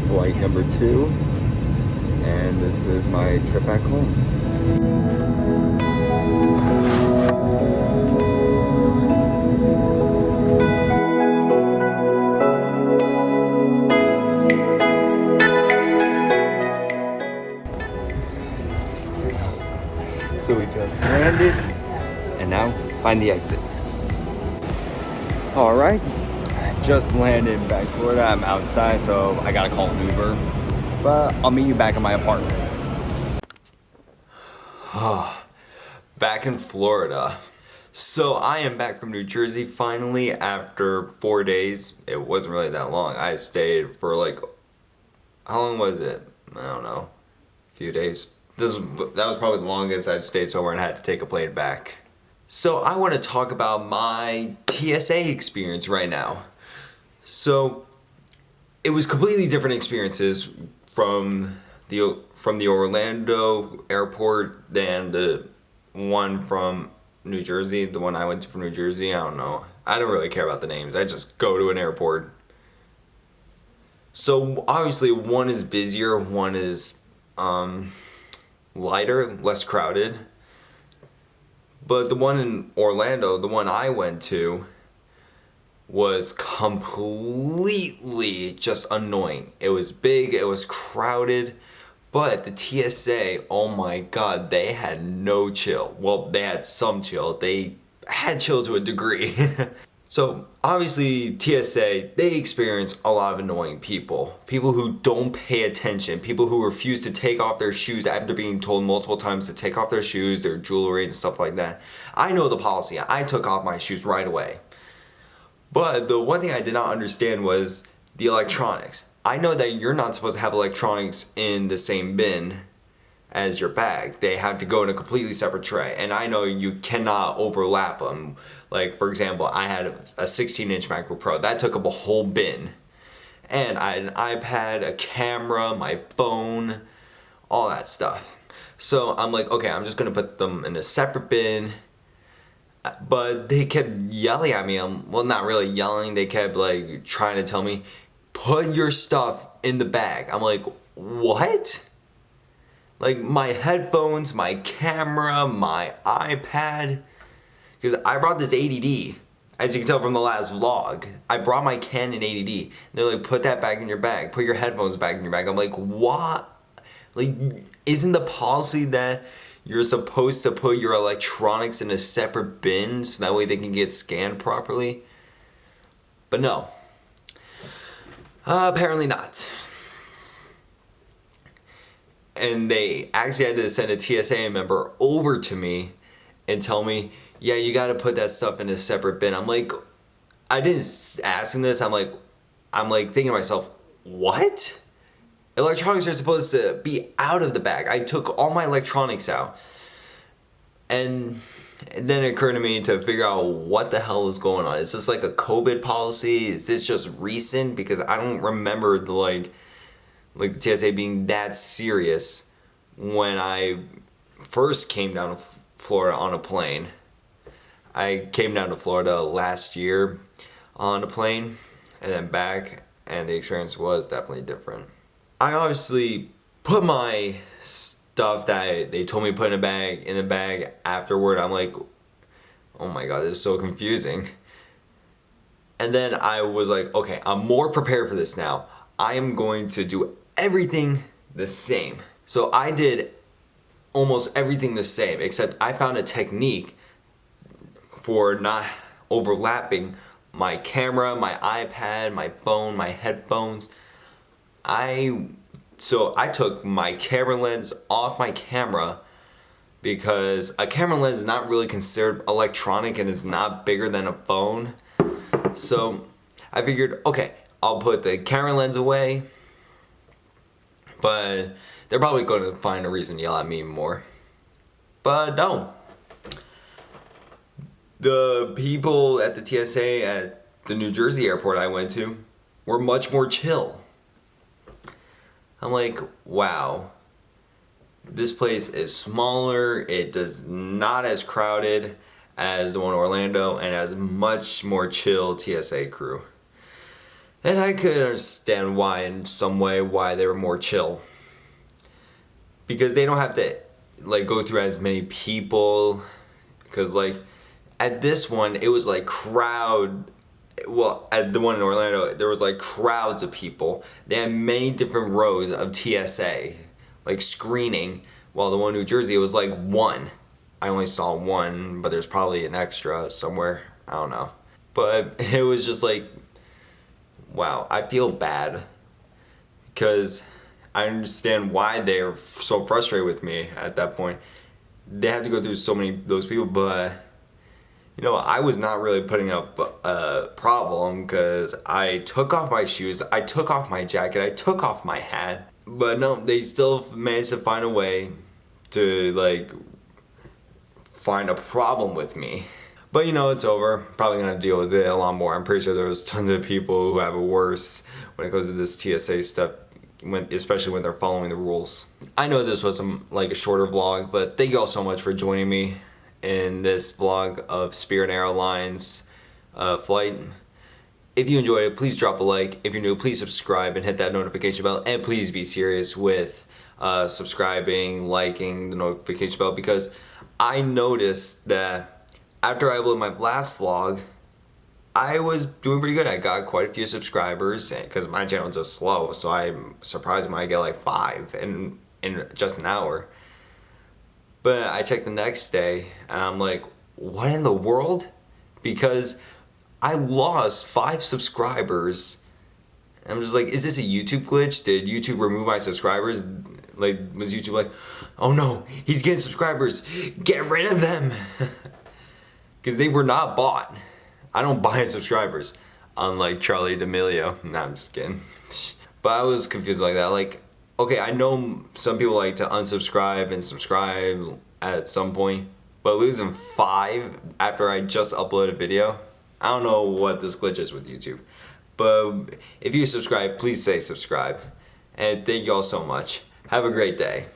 flight number 2, and this is my trip back home. So we just landed, and now find the exit. All right, just landed back in Florida. I'm outside, so I gotta call an Uber. But I'll meet you back in my apartment. Back in Florida. So I am back from New Jersey finally after 4 days. It wasn't really that long. I stayed for like, how long was it? I don't know, a few days. That was probably the longest I'd stayed somewhere and had to take a plane back. So I want to talk about my TSA experience right now. So it was completely different experiences from the Orlando airport than the one from New Jersey. The one I went to from New Jersey, I don't know. I don't really care about the names. I just go to an airport. So obviously one is busier, one is lighter, less crowded. But the one in Orlando, the one I went to, was completely just annoying. It was big, it was crowded, but the TSA, oh my god, they had no chill. Well, they had some chill. They had chill to a degree. So obviously TSA, they experience a lot of annoying people. People who don't pay attention. People who refuse to take off their shoes after being told multiple times to take off their shoes, their jewelry and stuff like that. I know the policy. I took off my shoes right away. But the one thing I did not understand was the electronics. I know that you're not supposed to have electronics in the same bin as your bag. They have to go in a completely separate tray. And I know you cannot overlap them. Like, for example, I had a 16-inch MacBook Pro. That took up a whole bin. And I had an iPad, a camera, my phone, all that stuff. So I'm like, okay, I'm just gonna put them in a separate bin. But they kept yelling at me. Well, not really yelling. They kept like trying to tell me, put your stuff in the bag. I'm like, what? Like my headphones, my camera, my iPad. Because I brought this 80D. As you can tell from the last vlog, I brought my Canon 80D. They're like, put that back in your bag. Put your headphones back in your bag. I'm like, what? Like, isn't the policy that you're supposed to put your electronics in a separate bin so that way they can get scanned properly? But no. Apparently not. And they actually had to send a TSA member over to me and tell me, yeah, you gotta put that stuff in a separate bin. I'm like, I didn't ask him this. I'm like thinking to myself, what? Electronics are supposed to be out of the bag. I took all my electronics out. And then it occurred to me to figure out what the hell is going on. Is this like a COVID policy? Is this just recent? Because I don't remember the TSA being that serious when I first came down to Florida on a plane. I came down to Florida last year on a plane and then back, and the experience was definitely different. I obviously put my stuff that they told me to put in the bag afterward. I'm like, oh my god, this is so confusing. And then I was like, okay, I'm more prepared for this now. I am going to do everything the same. So I did almost everything the same, except I found a technique for not overlapping my camera, my iPad, my phone, my headphones. So I took my camera lens off my camera because a camera lens is not really considered electronic and is not bigger than a phone. So I figured, okay, I'll put the camera lens away, but they're probably going to find a reason to yell at me more. But no. The people at the TSA at the New Jersey airport I went to were much more chill. I'm like, wow, this place is smaller, it is not as crowded as the one in Orlando, and has much more chill TSA crew. And I could understand why in some way why they were more chill. Because they don't have to like go through as many people. Because like at this one it was like at the one in Orlando there was like crowds of people. They had many different rows of TSA like screening, while the one in New Jersey it was like one. I only saw one, but there's probably an extra somewhere. I don't know. But it was just like, wow, I feel bad because I understand why they're so frustrated with me at that point. They had to go through so many those people, but you know, I was not really putting up a problem because I took off my shoes, I took off my jacket, I took off my hat. But no, they still managed to find a way to like find a problem with me. But you know, it's over. Probably gonna deal with it a lot more. I'm pretty sure there's tons of people who have it worse when it comes to this TSA stuff, especially when they're following the rules. I know this was like a shorter vlog, but thank you all so much for joining me in this vlog of Spirit Airlines flight. If you enjoyed it, please drop a like. If you're new, please subscribe and hit that notification bell. And please be serious with subscribing, liking the notification bell, because I noticed that after I uploaded my last vlog, I was doing pretty good. I got quite a few subscribers because my channel is just slow, so I'm surprised when I get like 5 in just an hour. But I checked the next day and I'm like, what in the world? Because I lost 5 subscribers. I'm just like, is this a YouTube glitch? Did YouTube remove my subscribers? Like, was YouTube like, oh no, he's getting subscribers, get rid of them? Because they were not bought. I don't buy subscribers, unlike Charlie D'Amelio. Nah, I'm just kidding. But I was confused like that. Like, okay, I know some people like to unsubscribe and subscribe at some point, but losing 5 after I just uploaded a video, I don't know what this glitch is with YouTube. But if you subscribe, please say subscribe. And thank you all so much. Have a great day.